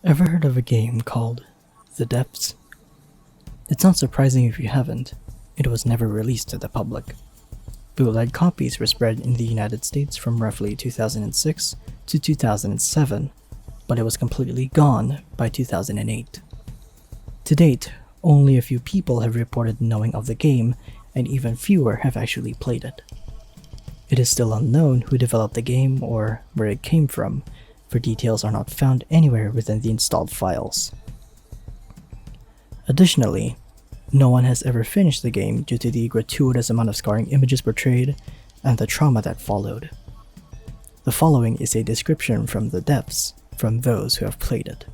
Ever heard of a game called The Depths? It's not surprising if you haven't. It was never released to the public. Bootleg copies were spread in the United States from roughly 2006 to 2007, but it was completely gone by 2008. To date, only a few people have reported knowing of the game, and even fewer have actually played it. It is still unknown who developed the game or where it came from, for details are not found anywhere within the installed files. Additionally, no one has ever finished the game due to the gratuitous amount of scarring images portrayed and the trauma that followed. The following is a description from the depths from those who have played it.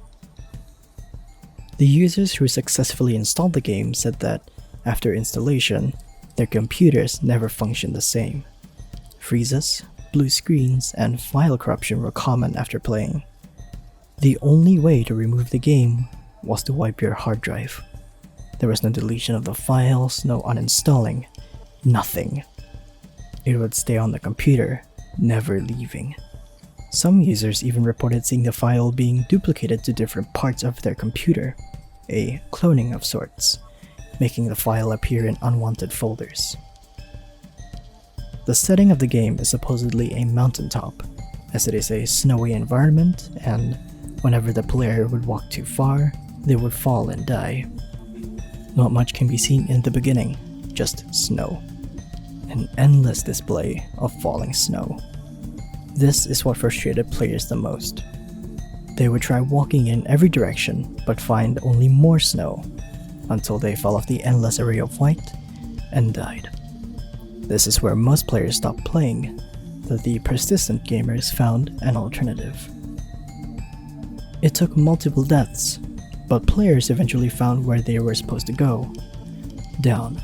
The users who successfully installed the game said that, after installation, their computers never functioned the same. Freezes, blue screens, and file corruption were common after playing. The only way to remove the game was to wipe your hard drive. There was no deletion of the files, no uninstalling, nothing. It would stay on the computer, never leaving. Some users even reported seeing the file being duplicated to different parts of their computer, a cloning of sorts, making the file appear in unwanted folders. The setting of the game is supposedly a mountaintop, as it is a snowy environment, and whenever the player would walk too far, they would fall and die. Not much can be seen in the beginning, just snow. An endless display of falling snow. This is what frustrated players the most. They would try walking in every direction, but find only more snow, until they fell off the endless array of white and died. This is where most players stopped playing, but the persistent gamers found an alternative. It took multiple deaths, but players eventually found where they were supposed to go. Down.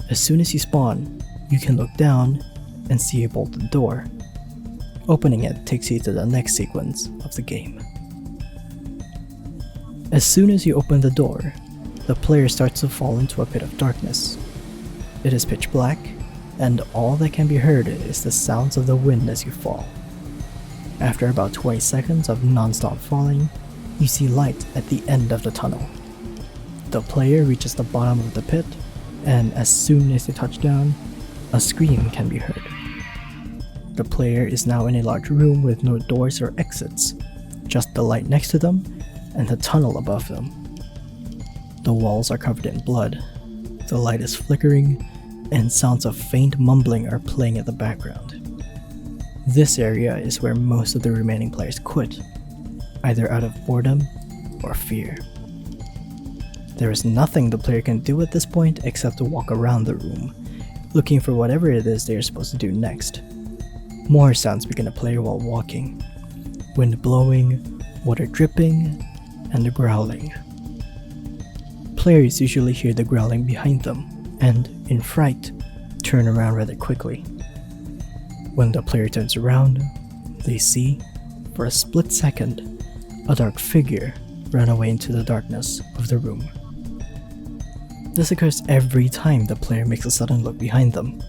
As soon as you spawn, you can look down and see a bolted door. Opening it takes you to the next sequence of the game. As soon as you open the door, the player starts to fall into a pit of darkness. It is pitch black, and all that can be heard is the sounds of the wind as you fall. After about 20 seconds of non-stop falling, you see light at the end of the tunnel. The player reaches the bottom of the pit, and as soon as they touch down, a scream can be heard. The player is now in a large room with no doors or exits, just the light next to them and the tunnel above them. The walls are covered in blood, the light is flickering, and sounds of faint mumbling are playing in the background. This area is where most of the remaining players quit, either out of boredom or fear. There is nothing the player can do at this point except to walk around the room, looking for whatever it is they are supposed to do next. More sounds begin to play while walking. Wind blowing, water dripping, and growling. Players usually hear the growling behind them, and, in fright, turn around rather quickly. When the player turns around, they see, for a split second, a dark figure run away into the darkness of the room. This occurs every time the player makes a sudden look behind them.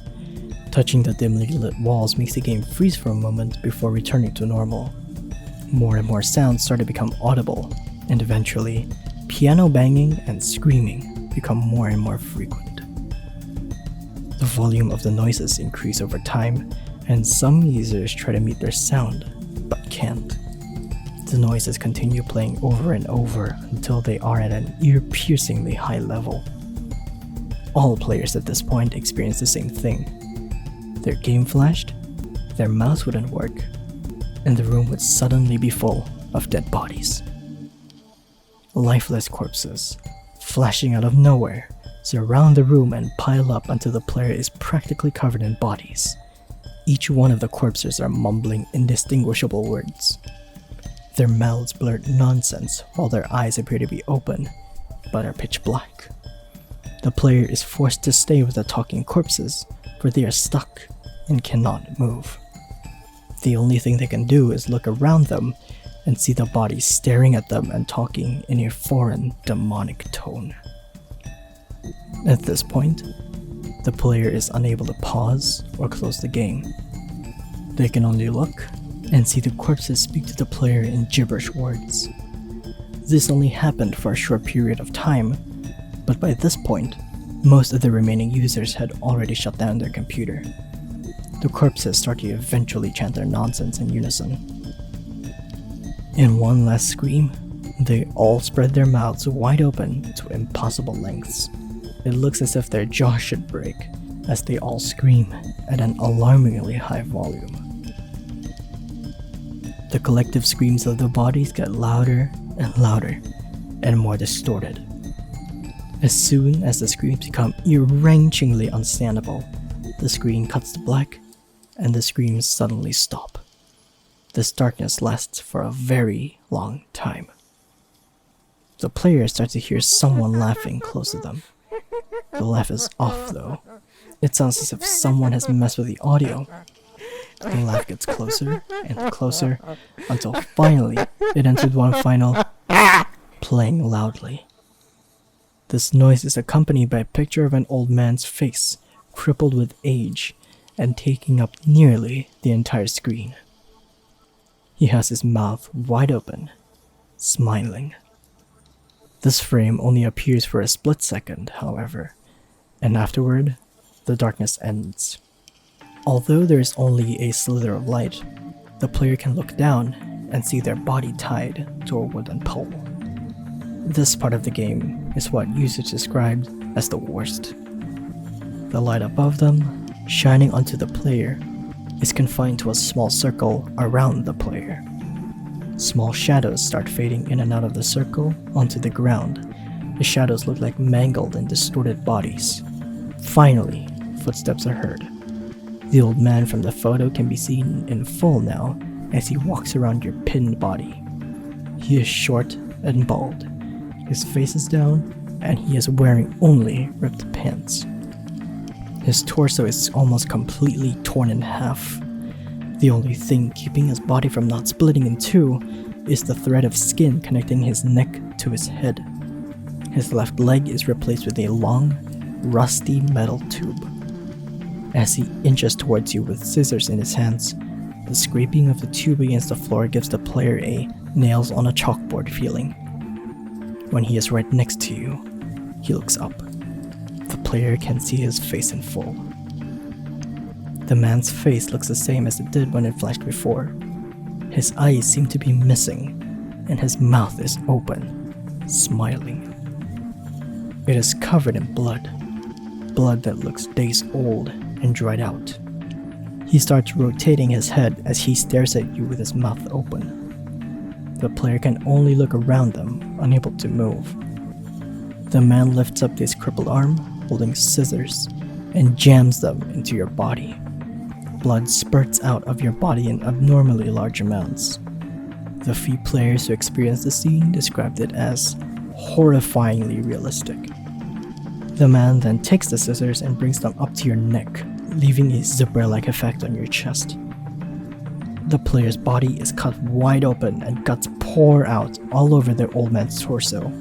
Touching the dimly lit walls makes the game freeze for a moment before returning to normal. More and more sounds start to become audible, and eventually, piano banging and screaming become more and more frequent. The volume of the noises increase over time, and some users try to mute their sound, but can't. The noises continue playing over and over until they are at an ear-piercingly high level. All players at this point experience the same thing. Their game flashed, their mouse wouldn't work, and the room would suddenly be full of dead bodies. Lifeless corpses, flashing out of nowhere, surround the room and pile up until the player is practically covered in bodies. Each one of the corpses are mumbling indistinguishable words. Their mouths blurt nonsense while their eyes appear to be open, but are pitch black. The player is forced to stay with the talking corpses, for they are stuck and cannot move. The only thing they can do is look around them and see the bodies staring at them and talking in a foreign, demonic tone. At this point, the player is unable to pause or close the game. They can only look and see the corpses speak to the player in gibberish words. This only happened for a short period of time, but by this point, most of the remaining users had already shut down their computer. The corpses start to eventually chant their nonsense in unison. In one last scream, they all spread their mouths wide open to impossible lengths. It looks as if their jaws should break as they all scream at an alarmingly high volume. The collective screams of the bodies get louder and louder and more distorted. As soon as the screams become ear-wrenchingly unstandable, the screen cuts to black and the screams suddenly stop. This darkness lasts for a very long time. The player starts to hear someone laughing close to them. The laugh is off though. It sounds as if someone has messed with the audio. The laugh gets closer and closer until finally it enters one final playing loudly. This noise is accompanied by a picture of an old man's face, crippled with age and taking up nearly the entire screen. He has his mouth wide open, smiling. This frame only appears for a split second, however, and afterward, the darkness ends. Although there is only a slither of light, the player can look down and see their body tied to a wooden pole. This part of the game is what users described as the worst. The light above them, shining onto the player, is confined to a small circle around the player. Small shadows start fading in and out of the circle onto the ground. The shadows look like mangled and distorted bodies. Finally, footsteps are heard. The old man from the photo can be seen in full now as he walks around your pinned body. He is short and bald. His face is down and he is wearing only ripped pants. His torso is almost completely torn in half. The only thing keeping his body from not splitting in two is the thread of skin connecting his neck to his head. His left leg is replaced with a long, rusty metal tube. As he inches towards you with scissors in his hands, the scraping of the tube against the floor gives the player a nails on a chalkboard feeling. When he is right next to you, he looks up. The player can see his face in full. The man's face looks the same as it did when it flashed before. His eyes seem to be missing, and his mouth is open, smiling. It is covered in blood that looks days old and dried out. He starts rotating his head as he stares at you with his mouth open. The player can only look around them, unable to move. The man lifts up his crippled arm, holding scissors, and jams them into your body. Blood spurts out of your body in abnormally large amounts. The few players who experienced the scene described it as horrifyingly realistic. The man then takes the scissors and brings them up to your neck, leaving a zipper-like effect on your chest. The player's body is cut wide open and guts pour out all over the old man's torso.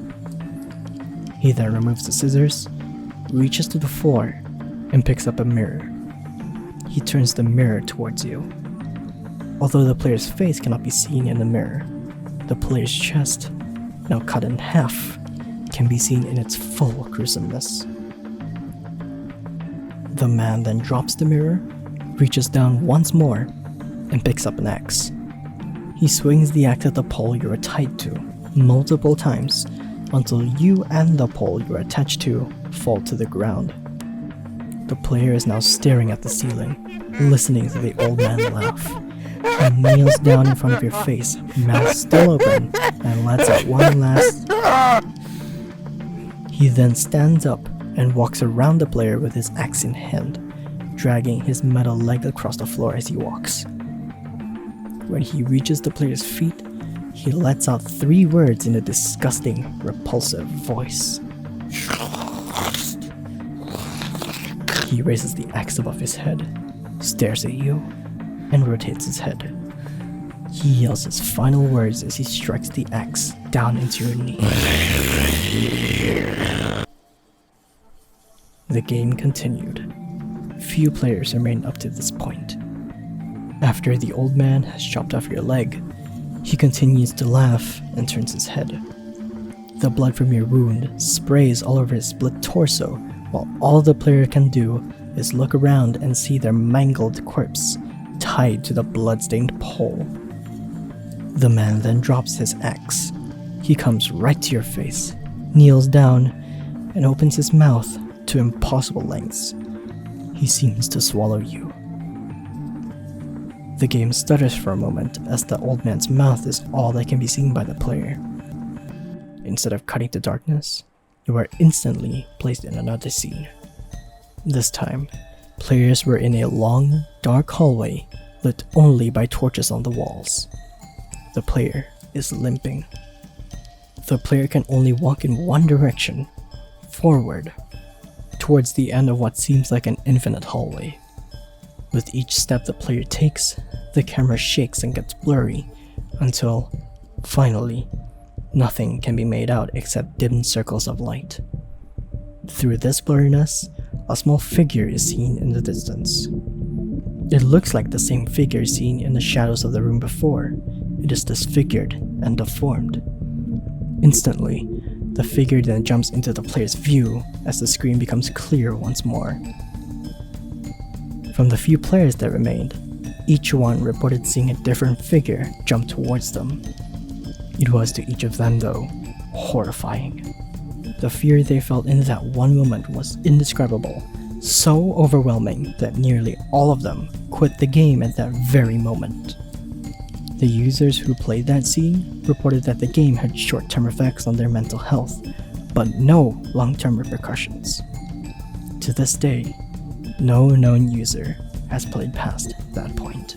He then removes the scissors, reaches to the floor, and picks up a mirror. He turns the mirror towards you. Although the player's face cannot be seen in the mirror, the player's chest, now cut in half, can be seen in its full gruesomeness. The man then drops the mirror, reaches down once more, and picks up an axe. He swings the axe at the pole you are tied to multiple times until you and the pole you are attached to fall to the ground. The player is now staring at the ceiling, listening to the old man laugh. He kneels down in front of your face, mouth still open, and lets out one last. He then stands up and walks around the player with his axe in hand, dragging his metal leg across the floor as he walks. When he reaches the player's feet, he lets out 3 words in a disgusting, repulsive voice. He raises the axe above his head, stares at you, and rotates his head. He yells his final words as he strikes the axe down into your knee. The game continued. Few players remained up to this point. After the old man has chopped off your leg, he continues to laugh and turns his head. The blood from your wound sprays all over his split torso, while all the player can do is look around and see their mangled corpse tied to the bloodstained pole. The man then drops his axe. He comes right to your face, kneels down, and opens his mouth to impossible lengths. He seems to swallow you. The game stutters for a moment as the old man's mouth is all that can be seen by the player. Instead of cutting to darkness, you are instantly placed in another scene. This time, players were in a long, dark hallway lit only by torches on the walls. The player is limping. The player can only walk in one direction, forward, towards the end of what seems like an infinite hallway. With each step the player takes, the camera shakes and gets blurry until, finally, nothing can be made out except dim circles of light. Through this blurriness, a small figure is seen in the distance. It looks like the same figure seen in the shadows of the room before. It is disfigured and deformed. Instantly, the figure then jumps into the player's view as the screen becomes clear once more. From the few players that remained, each one reported seeing a different figure jump towards them. It was to each of them, though, horrifying. The fear they felt in that one moment was indescribable, so overwhelming that nearly all of them quit the game at that very moment. The users who played that scene reported that the game had short-term effects on their mental health, but no long-term repercussions. To this day, no known user has played past that point.